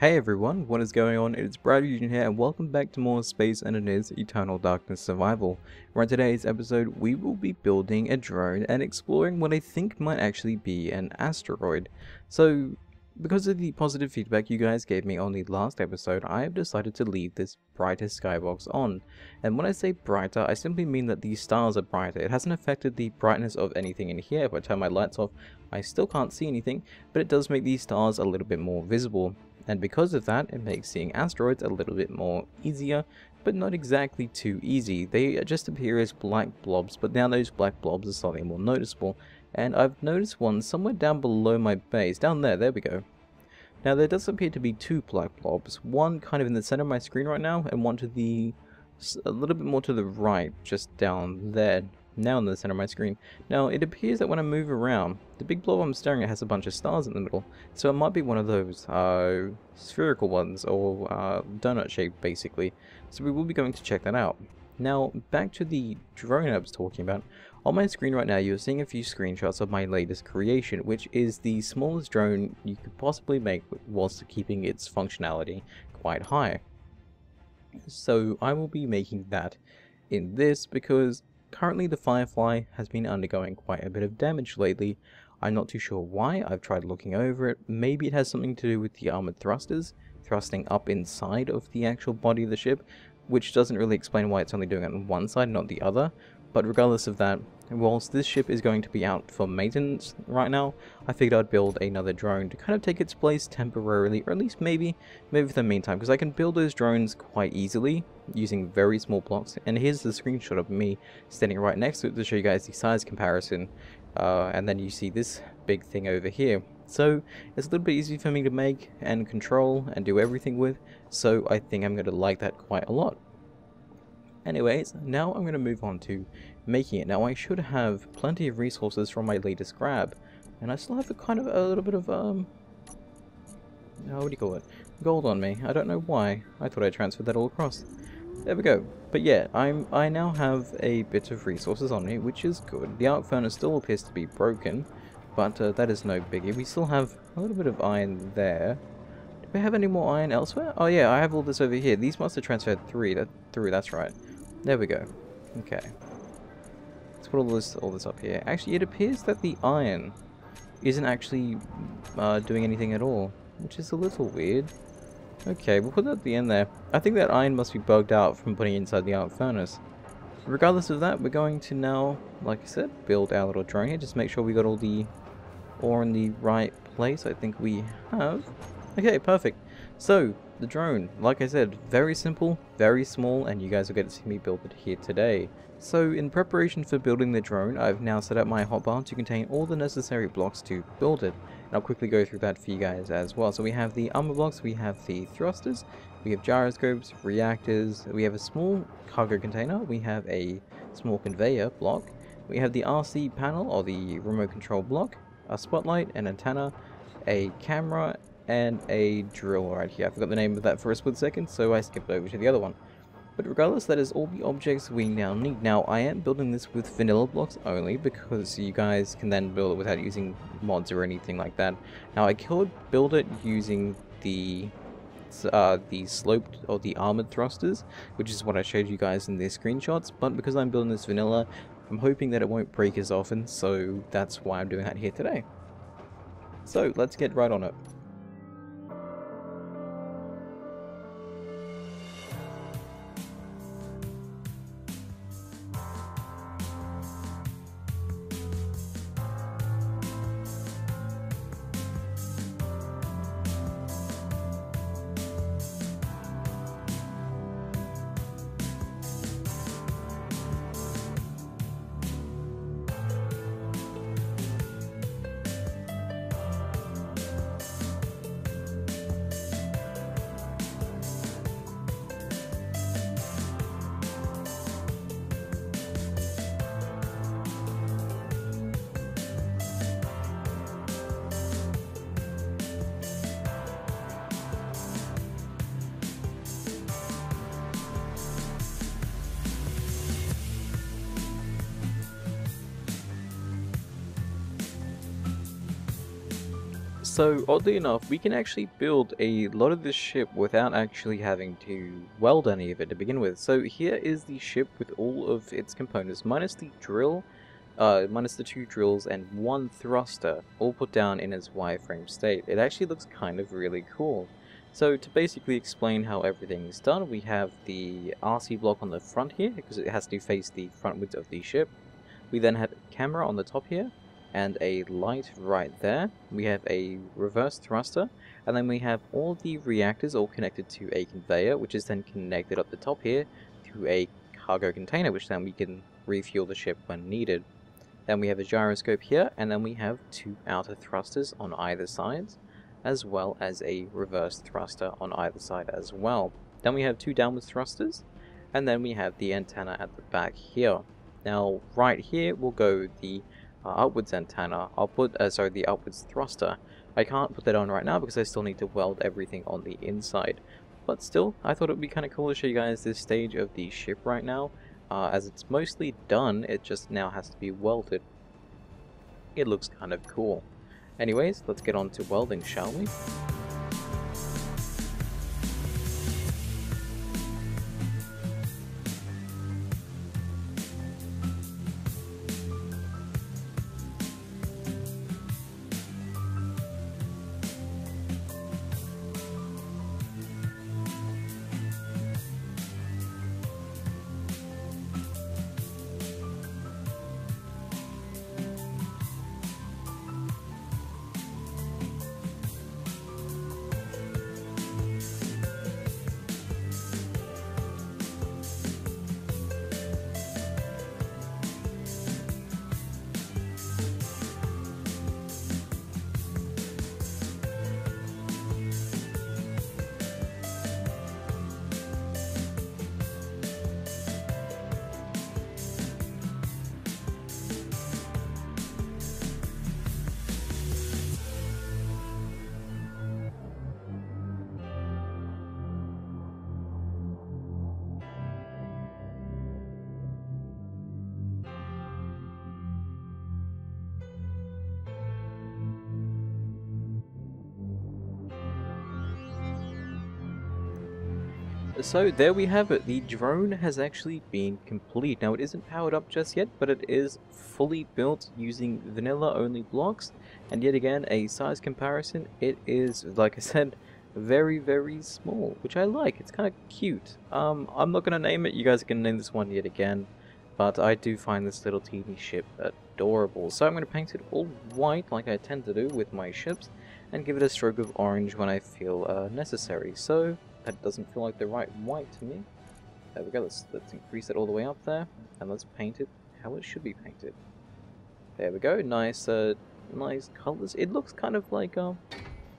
Hey everyone, what is going on? It's BradPhusion here and welcome back to more Space and it is Eternal Darkness Survival, where in today's episode we will be building a drone and exploring what I think might actually be an asteroid. So, because of the positive feedback you guys gave me on the last episode, I have decided to leave this brighter skybox on. And when I say brighter, I simply mean that the stars are brighter. It hasn't affected the brightness of anything in here. If I turn my lights off, I still can't see anything, but it does make these stars a little bit more visible. And because of that, it makes seeing asteroids a little bit more easier, but not exactly too easy. They just appear as black blobs, but now those black blobs are slightly more noticeable. And I've noticed one somewhere down below my base, down there we go. Now there does appear to be two black blobs, one kind of in the center of my screen right now, and one to the, a little bit more to the right, just down there. Now in the center of my screen. Now it appears that when I move around, the big blob I'm staring at has a bunch of stars in the middle, so it might be one of those spherical ones, or donut shaped basically, so we will be going to check that out. Now back to the drone I was talking about. On my screen right now you're seeing a few screenshots of my latest creation, which is the smallest drone you could possibly make whilst keeping its functionality quite high. So I will be making that in this because currently the Firefly has been undergoing quite a bit of damage lately. I'm not too sure why. I've tried looking over it. Maybe it has something to do with the armored thrusters thrusting up inside of the actual body of the ship, which doesn't really explain why it's only doing it on one side, not the other. But regardless of that, whilst this ship is going to be out for maintenance right now, I figured I'd build another drone to kind of take its place temporarily, or at least maybe for the meantime, because I can build those drones quite easily using very small blocks. And here's the screenshot of me standing right next to it to show you guys the size comparison. And then you see this big thing over here. So it's a little bit easy for me to make and control and do everything with, so I think I'm going to like that quite a lot. Anyways, now I'm going to move on to making it. Now I should have plenty of resources from my latest grab, and I still have a little bit of what do you call it, gold on me. I don't know why. I thought I transferred that all across. There we go. But yeah, I now have a bit of resources on me, which is good. The arc furnace still appears to be broken, but that is no biggie. We still have a little bit of iron there. Do we have any more iron elsewhere? Oh yeah, I have all this over here. These must have transferred through, that's right. There we go. Okay. Let's put all this up here. Actually, it appears that the iron isn't actually doing anything at all, which is a little weird. Okay, we'll put that at the end there. I think that iron must be bugged out from putting it inside the arc furnace. Regardless of that, we're going to now, like I said, build our little drone here. Just make sure we got all the ore in the right place. I think we have. Okay, perfect. So, the drone, like I said, very simple, very small, and you guys will get to see me build it here today. So, in preparation for building the drone, I've now set up my hotbar to contain all the necessary blocks to build it. And I'll quickly go through that for you guys as well. So we have the armor blocks, we have the thrusters, we have gyroscopes, reactors, we have a small cargo container, we have a small conveyor block, we have the RC panel, or the remote control block, a spotlight, an antenna, a camera, and a drill right here. I forgot the name of that for a split second, so I skipped over to the other one. But regardless, that is all the objects we now need. Now, I am building this with vanilla blocks only, because you guys can then build it without using mods or anything like that. Now, I could build it using the sloped or the armored thrusters, which is what I showed you guys in the screenshots, but because I'm building this vanilla, I'm hoping that it won't break as often, so that's why I'm doing that here today. So, let's get right on it. So oddly enough, we can actually build a lot of this ship without actually having to weld any of it to begin with. So here is the ship with all of its components, minus the drill, minus the 2 drills and 1 thruster, all put down in its wireframe state. It actually looks kind of really cool. So to basically explain how everything is done, we have the RC block on the front here, because it has to face the frontwards of the ship. We then have a camera on the top here, and a light right there. We have a reverse thruster, and then we have all the reactors all connected to a conveyor, which is then connected up the top here to a cargo container, which then we can refuel the ship when needed. Then we have a gyroscope here, and then we have 2 outer thrusters on either side, as well as a reverse thruster on either side as well. Then we have 2 downward thrusters, and then we have the antenna at the back here. Now, right here will go the upwards antenna. I'll put, the upwards thruster. I can't put that on right now because I still need to weld everything on the inside. But still, I thought it would be kind of cool to show you guys this stage of the ship right now. As it's mostly done, it just now has to be welded. It looks kind of cool. Anyways, let's get on to welding, shall we? So there we have it, the drone has actually been complete. Now it isn't powered up just yet, but it is fully built using vanilla only blocks, and yet again a size comparison, it is, like I said, very small, which I like. It's kind of cute. I'm not going to name it, you guys can name this one yet again, but I do find this little teeny ship adorable. So I'm going to paint it all white like I tend to do with my ships, and give it a stroke of orange when I feel necessary. So that doesn't feel like the right white to me. There we go, let's increase it all the way up there, and let's paint it how it should be painted. There we go, nice nice colours. It looks kind of like, I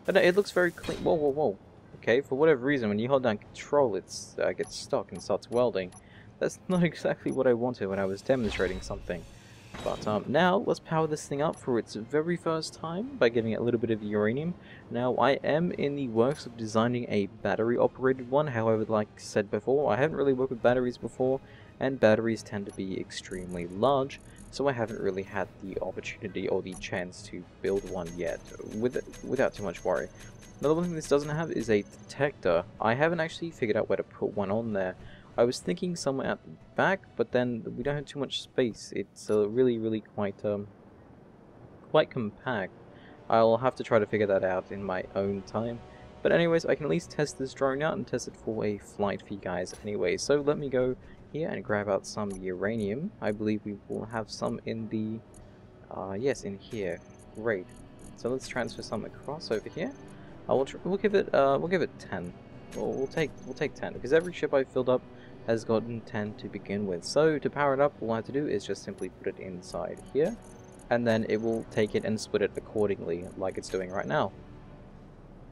don't know, it looks very clean. Whoa. Okay, for whatever reason, when you hold down control, it gets stuck and starts welding. That's not exactly what I wanted when I was demonstrating something. But now, let's power this thing up for its very first time by giving it a little bit of uranium. Now, I am in the works of designing a battery-operated one. However, like I said before, I haven't really worked with batteries before, and batteries tend to be extremely large, so I haven't really had the opportunity or the chance to build one yet, without too much worry. Another one thing this doesn't have is a detector. I haven't actually figured out where to put one on there. I was thinking somewhere at the back, but then we don't have too much space. It's really quite compact. I'll have to try to figure that out in my own time. But anyways, I can at least test this drone out and test it for a flight for you guys anyway. So let me go here and grab out some uranium. I believe we will have some in the... yes, in here. Great. So let's transfer some across over here. We'll give it 10. We'll take 10 because every ship I've filled up has gotten 10 to begin with. So to power it up, all I have to do is just simply put it inside here, and then it will take it and split it accordingly, like it's doing right now.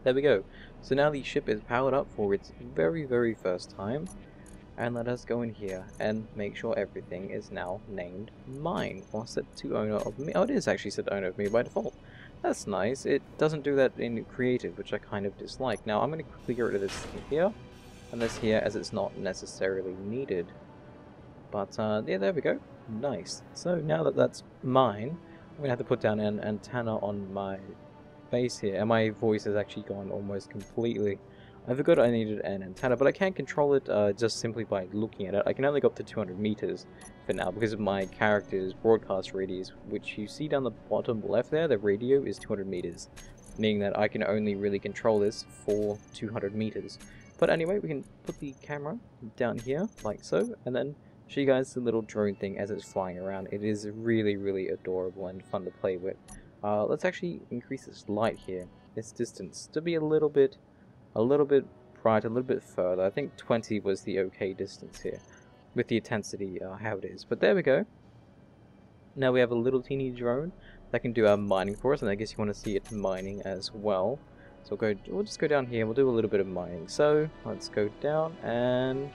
There we go. So now the ship is powered up for its very first time, and let us go in here and make sure everything is now named mine, or set to owner of me. Oh, it is actually set to owner of me by default. That's nice. It doesn't do that in creative, which I kind of dislike. Now I'm going to quickly get rid of this thing here, and this here, as it's not necessarily needed. But yeah, there we go. Nice. So now that that's mine, I'm going to have to put down an antenna on my space here, and my voice has actually gone almost completely. I forgot I needed an antenna, but I can control it just simply by looking at it. I can only go up to 200 meters for now because of my character's broadcast radius, which you see down the bottom left there. The radio is 200 meters, meaning that I can only really control this for 200 meters. But anyway, we can put the camera down here, like so, and then show you guys the little drone thing as it's flying around. It is really, really adorable and fun to play with. Let's actually increase this light here, this distance, to be a little bit bright, a little bit further. I think 20 was the okay distance here, with the intensity how it is. But there we go. Now we have a little teeny drone that can do our mining for us, and I guess you want to see it mining as well. So we'll just go down here, we'll do a little bit of mining. So let's go down, and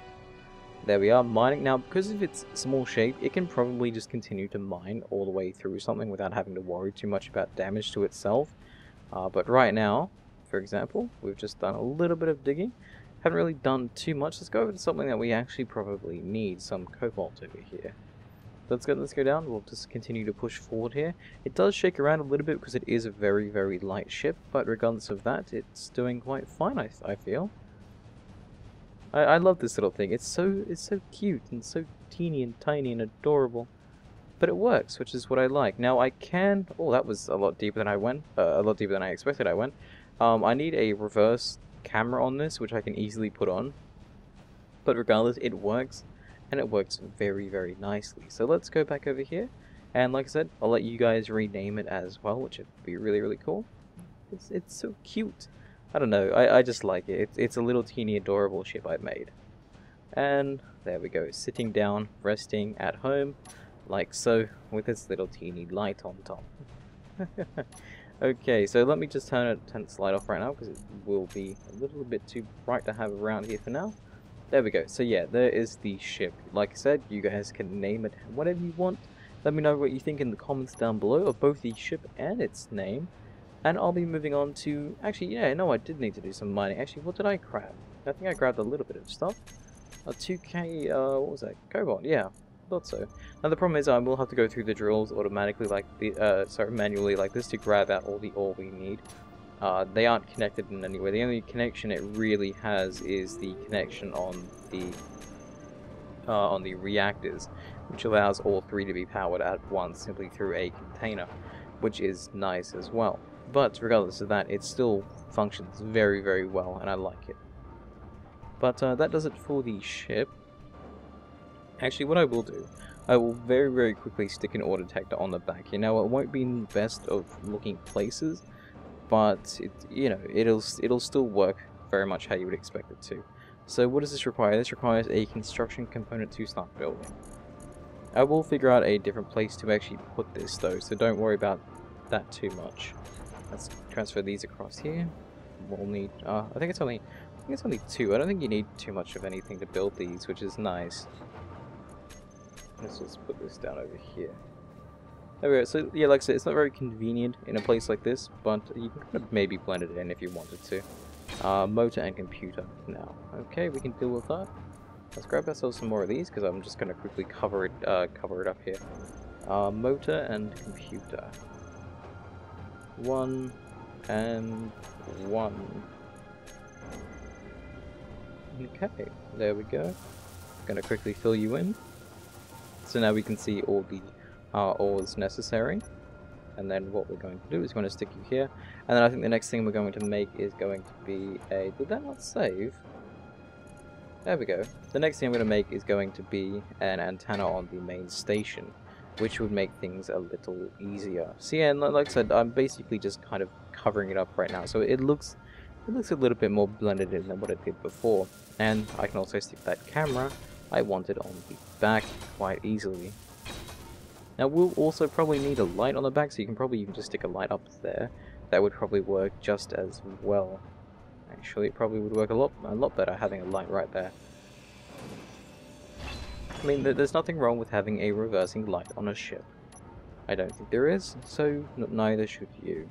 there we are, mining. Now, because of its small shape, it can probably just continue to mine all the way through something without having to worry too much about damage to itself. But right now, for example, we've just done a little bit of digging. Haven't really done too much. Let's go over to something that we actually probably need, some cobalt over here. Let's go down. We'll just continue to push forward here. It does shake around a little bit because it is a very, very light ship, but regardless of that, it's doing quite fine, I feel. I love this little thing. It's so cute and so teeny and tiny and adorable. But it works, which is what I like. Now I can... Oh, that was a lot deeper than I went. A lot deeper than I expected I went. I need a reverse camera on this, which I can easily put on. But regardless, it works. And it works very, very nicely. So let's go back over here. And like I said, I'll let you guys rename it as well, which would be really, really cool. It's so cute. I don't know, I just like it. It's a little teeny adorable ship I've made. And there we go, sitting down, resting at home, like so, with this little teeny light on top. Okay, so let me just turn its light off right now, because it will be a little bit too bright to have around here for now. There we go. So yeah, there is the ship. Like I said, you guys can name it whatever you want. Let me know what you think in the comments down below of both the ship and its name. And I'll be moving on to... Actually, yeah, no, I did need to do some mining. Actually, what did I grab? I think I grabbed a little bit of stuff. A 2k, what was that? Cobalt, yeah. Thought so. Now the problem is I will have to go through the drills automatically like the... manually like this to grab out all the ore we need. They aren't connected in any way. The only connection it really has is the connection on the reactors, which allows all three to be powered at once simply through a container, which is nice as well. But regardless of that, it still functions very, very well, and I like it. But that does it for the ship. Actually, what I will do, I will very, very quickly stick an ore detector on the back. You know, it won't be in the best of looking places, but it'll still work very much how you would expect it to. So what does this require? This requires a construction component to start building. I will figure out a different place to actually put this though, so don't worry about that too much. Let's transfer these across here. We'll need I think it's only 2. I don't think you need too much of anything to build these, which is nice. Let's just put this down over here. There we go. So yeah, like I said, it's not very convenient in a place like this, but you can kind of maybe blend it in if you wanted to. Motor and computer now. Okay, we can deal with that. Let's grab ourselves some more of these because I'm just going to quickly cover it up here. Motor and computer. 1 and 1. Okay, there we go. Gonna quickly fill you in. So now we can see all the ores necessary. And then what we're going to do is we're going to stick you here. And then I think the next thing we're going to make is going to be a... Did that not save? There we go. The next thing I'm going to make is going to be an antenna on the main station, which would make things a little easier. So yeah, and like I said, I'm basically just kind of covering it up right now. So it looks a little bit more blended in than what it did before. And I can also stick that camera I wanted on the back quite easily. Now we'll also probably need a light on the back, so you can probably even just stick a light up there. That would probably work just as well. Actually, it probably would work a lot better having a light right there. I mean, there's nothing wrong with having a reversing light on a ship. I don't think there is, so neither should you.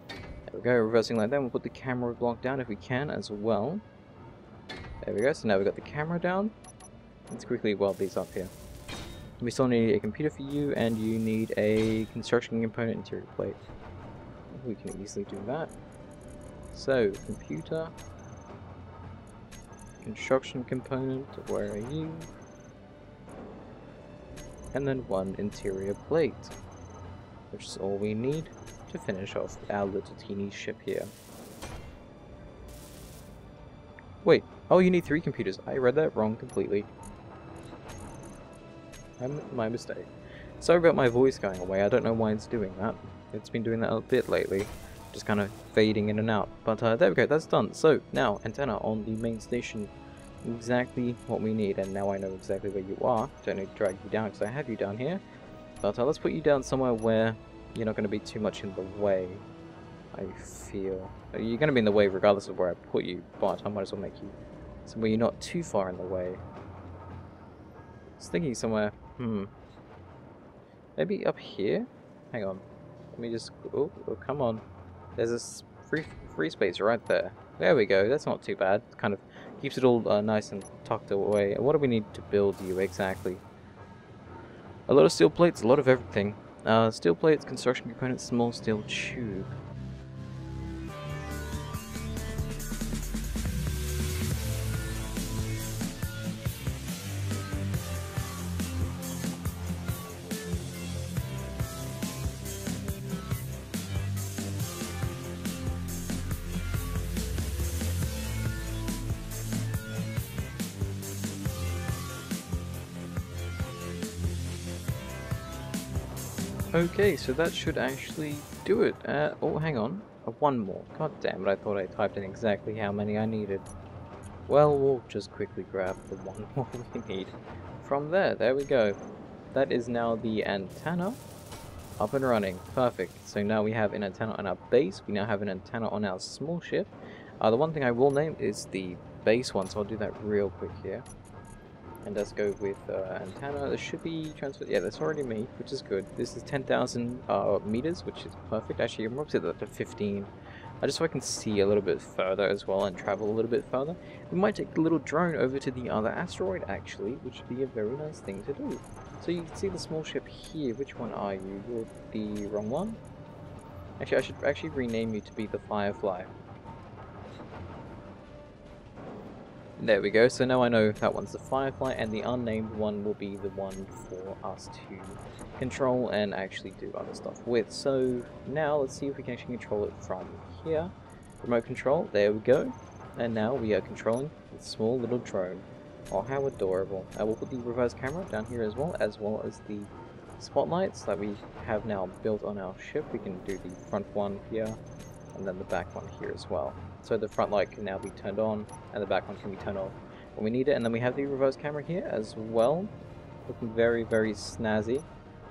There we go, reversing light. Then we'll put the camera block down if we can as well. There we go, so now we've got the camera down. Let's quickly weld these up here. We still need a computer for you, and you need a construction component interior plate. We can easily do that. So, computer, construction component, where are you? And then one interior plate, which is all we need to finish off our little teeny ship here. Wait, oh, you need 3 computers. I read that wrong completely. My mistake. Sorry about my voice going away. I don't know why it's doing that. It's been doing that a bit lately. Just kind of fading in and out. But there we go, that's done. So, now, antenna on the main station. Exactly what we need. And now I know exactly where you are. Don't need to drag you down because I have you down here. But let's put you down somewhere where you're not going to be too much in the way. I feel. You're going to be in the way regardless of where I put you. But I might as well make you somewhere you're not too far in the way. I was thinking somewhere... Maybe up here? Hang on. Let me just... Oh, come on. There's this free space right there. There we go. That's not too bad. It kind of keeps it all nice and tucked away. What do we need to build you exactly? A lot of steel plates, a lot of everything. Steel plates, construction components, small steel tube. Okay, so that should actually do it. Oh, hang on. One more. God damn it, I thought I typed in exactly how many I needed. Well, we'll just quickly grab the one more we need. From there, there we go. That is now the antenna up and running. Perfect. So now we have an antenna on our base. We now have an antenna on our small ship. The one thing I will name is the base one, so I'll do that real quick here. And let's go with antenna. This should be transferred. Yeah, that's already made, which is good. This is 10,000 meters, which is perfect. Actually, I'm up to that to 15. Just so I can see a little bit further as well and travel a little bit further. We might take the little drone over to the other asteroid, actually, which would be a very nice thing to do. So you can see the small ship here. Which one are you? You're the wrong one? Actually, I should actually rename you to be the Firefly. There we go, so now I know that one's the Firefly, and the unnamed one will be the one for us to control and actually do other stuff with. So now let's see if we can actually control it from here. Remote control, there we go. And now we are controlling the small little drone. Oh, how adorable. We'll put the reverse camera down here as well as the spotlights that we have now built on our ship. We can do the front one here, and then the back one here as well. So the front light can now be turned on, and the back one can be turned off when we need it. And then we have the reverse camera here as well, looking very, very snazzy.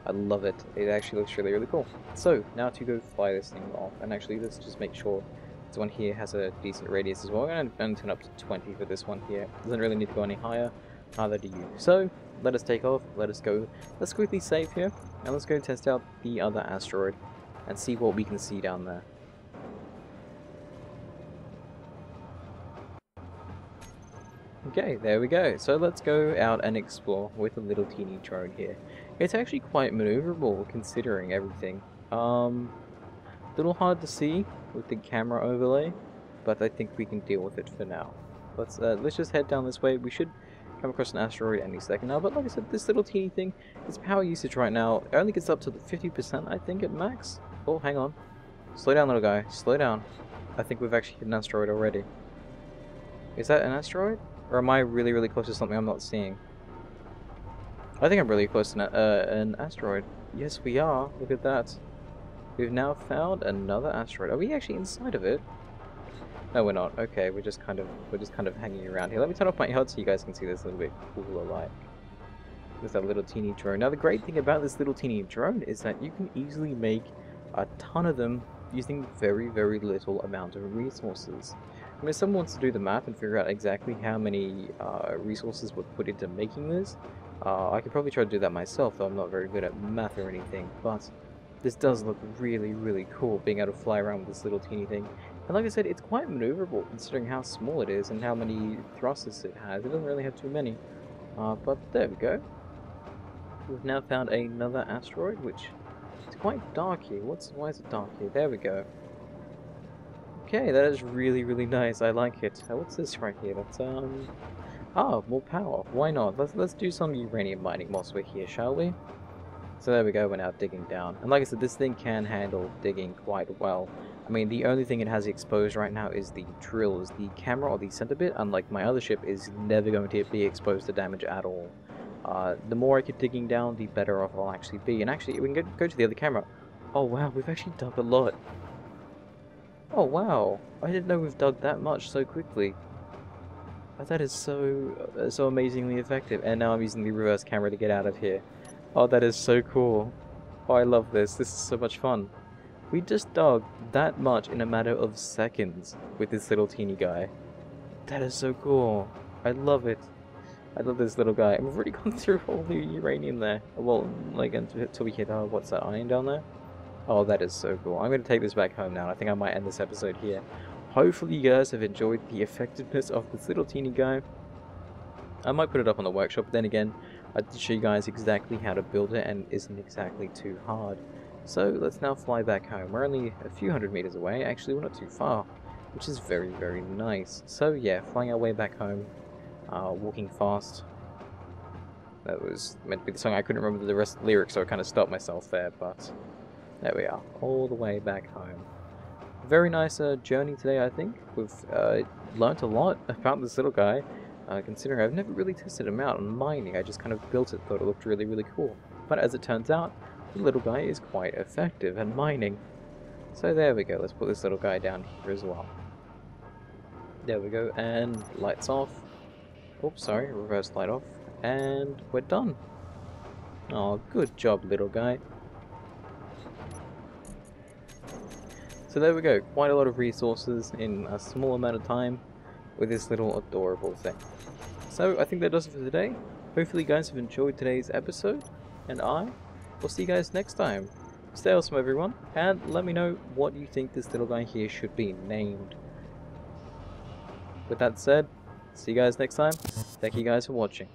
I love it. It actually looks really, really cool. So now to go fly this thing off, and actually let's just make sure this one here has a decent radius as well. I'm going to turn up to 20 for this one here. Doesn't really need to go any higher, neither do you. So let us take off. Let us go. Let's quickly save here, and let's go test out the other asteroid and see what we can see down there. Okay, there we go. So let's go out and explore with a little teeny drone here. It's actually quite maneuverable considering everything. Little hard to see with the camera overlay, but I think we can deal with it for now. Let's just head down this way. We should come across an asteroid any second now, but like I said, this little teeny thing, its power usage right now only gets up to the 50%, I think, at max. Oh, hang on. Slow down, little guy. Slow down. I think we've actually hit an asteroid already. Is that an asteroid? Or am I really, really close to something I'm not seeing? I think I'm really close to an asteroid. Yes, we are. Look at that. We've now found another asteroid. Are we actually inside of it? No, we're not. Okay, we're just kind of hanging around here. Let me turn off my HUD so you guys can see this a little bit cooler light. With that little teeny drone. Now, the great thing about this little teeny drone is that you can easily make a ton of them using very, very little amount of resources. I mean, if someone wants to do the math and figure out exactly how many resources were put into making this, I could probably try to do that myself, though I'm not very good at math or anything, but this does look really, really cool, being able to fly around with this little teeny thing. And like I said, it's quite maneuverable, considering how small it is and how many thrusters it has. It doesn't really have too many, but there we go. We've now found another asteroid, which is quite dark here. Why is it dark here? There we go. Okay, that is really, really nice. I like it. What's this right here? That's more power. Why not? Let's do some uranium mining whilst we're here, shall we? So there we go, we're now digging down. And like I said, this thing can handle digging quite well. I mean, the only thing it has exposed right now is the drills. The camera or the center bit, unlike my other ship, is never going to be exposed to damage at all. The more I keep digging down, the better off I'll actually be. And actually, we can go to the other camera. Oh wow, we've actually dug a lot. Oh wow, I didn't know we've dug that much so quickly. That is so amazingly effective. And now I'm using the reverse camera to get out of here. Oh, that is so cool. Oh, I love this. This is so much fun. We just dug that much in a matter of seconds with this little teeny guy. That is so cool. I love it. I love this little guy. And we've already gone through all the uranium there. Well, like until we hit, what's that iron down there? Oh, that is so cool. I'm going to take this back home now. I think I might end this episode here. Hopefully you guys have enjoyed the effectiveness of this little teeny guy. I might put it up on the workshop, but then again, I did show you guys exactly how to build it, and it isn't exactly too hard. So let's now fly back home. We're only a few hundred meters away. Actually, we're not too far, which is very, very nice. So yeah, flying our way back home, walking fast. That was meant to be the song. I couldn't remember the rest of the lyrics, so I kind of stopped myself there, but there we are, all the way back home. Very nice journey today, I think. We've learnt a lot about this little guy. Considering I've never really tested him out on mining, I just kind of built it, thought it looked really, really cool. But as it turns out, the little guy is quite effective at mining. So there we go, let's put this little guy down here as well. There we go, and lights off. Oops, sorry, reverse light off. And we're done. Oh, good job, little guy. So there we go, quite a lot of resources in a small amount of time with this little adorable thing. So I think that does it for today. Hopefully you guys have enjoyed today's episode, and I will see you guys next time. Stay awesome everyone, and let me know what you think this little guy here should be named. With that said, see you guys next time. Thank you guys for watching.